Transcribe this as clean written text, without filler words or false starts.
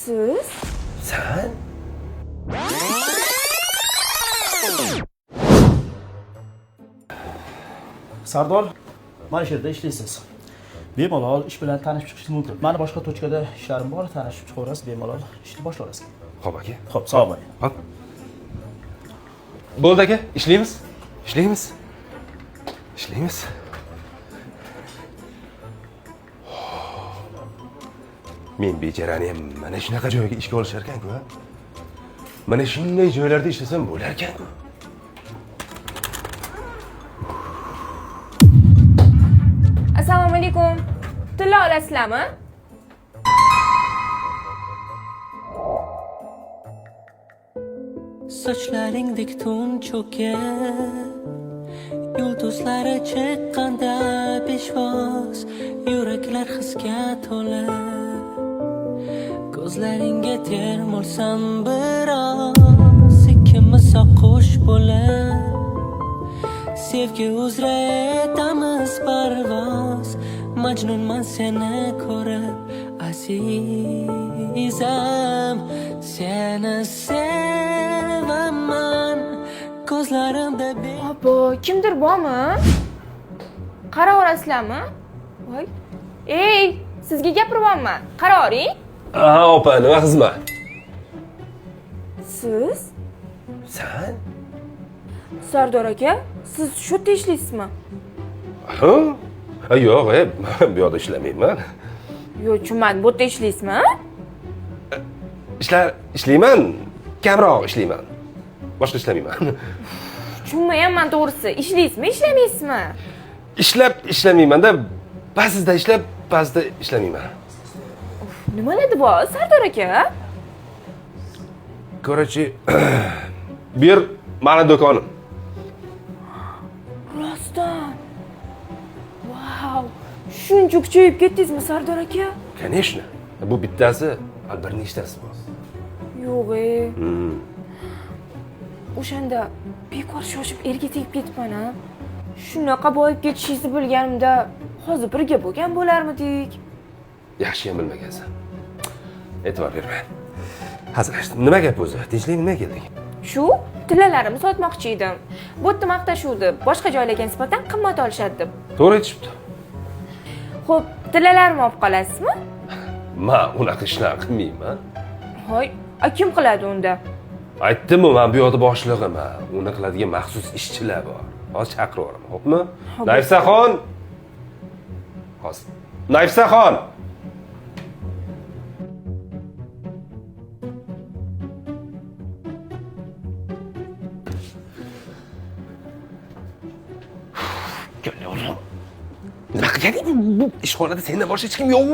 Siz? Sen? Sardor, mana shu yerda ishlaysiz. Bemalol ish bilan tanishib chiqish mumkin. Mana boshqa tochkada ishlarim bor, tanishib chiqaverasiz, bemalol ishni boshlaysiz. Xo'p aka. Xo'p, sog' bo'ling. Hop. Bo'ldi aka, ishlaymiz. Ishlaymiz. Ishlaymiz. Men bejarani ham mana shunaqa joyga ishga olishar ekan-ku. Mana shunday joylarda ishlasam bo'lar ekan-ku. Assalomu alaykum. Tilla olasizlarmi? Sochlaringdek tun cho'kib yulduzlari chiqqanda peshvoz yuraklar hisga to'lib ko'zlaringga termulsam biroz ikkimiz oqush bo'lib sevgi uzra etamiz parvoz majnunman seni ko'rib azizam seni sevaman ko'zlarimda Abo, kimdir bormi? Qaraverasizlarmi? Voy. Ey, sizga gapiryapman. Qaravering. Aha, opa, nima xizmat? Siz? Sen? Sardor aka, siz shu yerda ishlaysizmi? Ha? Yo'q, bu yerda ishlamayman. Yo'q, tushunmadim. Bu yerda ishlaysizmi? Ishlayman, kamroq ishlayman. Boshqa ishlamayman. Tushunmayapman to'g'risi. Ishlaysizmi, ishlamaysizmi? Ishlamayman-da, ba'zida ishlab, ba'zida ishlamayman. Nimalar bor, Sardor aka? Короче, bu yer mani do'konim. Rostdan. Vau. Shuncha kuchayib ketdingizmi, Sardor aka? Конечно. Bu bittasi, bir nechtasi bor. Yo'q-e. O'shanda bekor shoshib erga tegib ketibman-a. Shunaqa boyib ketishingizni bilganimda, hozir birga bo'lgan bo'larmidik? Yaxshiyam bilmagansan. E'tibor berma. Hazillashdim. Nima gap o'zi? Tinchlik nima keldik? Shu tillalarimni sotmoqchi edim. Bu yerda maqtashuvdi. Boshqa joylarga nisbatan qimmat olishadi deb. To'g'ri aytishibdi. Xo'p, tillalarimni olib qolasizmi? Men unaqa ishlar qilmayman. Hoy, kim qiladi unda? Aytdim-ku, men bu yerda boshlig'iman. Uni qiladigan maxsus ishchilar bor. Hozir chaqiraman, xo'pmi? Nayfsaxon. Hozir. Nayfsaxon. Nima qilganing? Bu ishxonada sendan boshqa hech kim yo'q.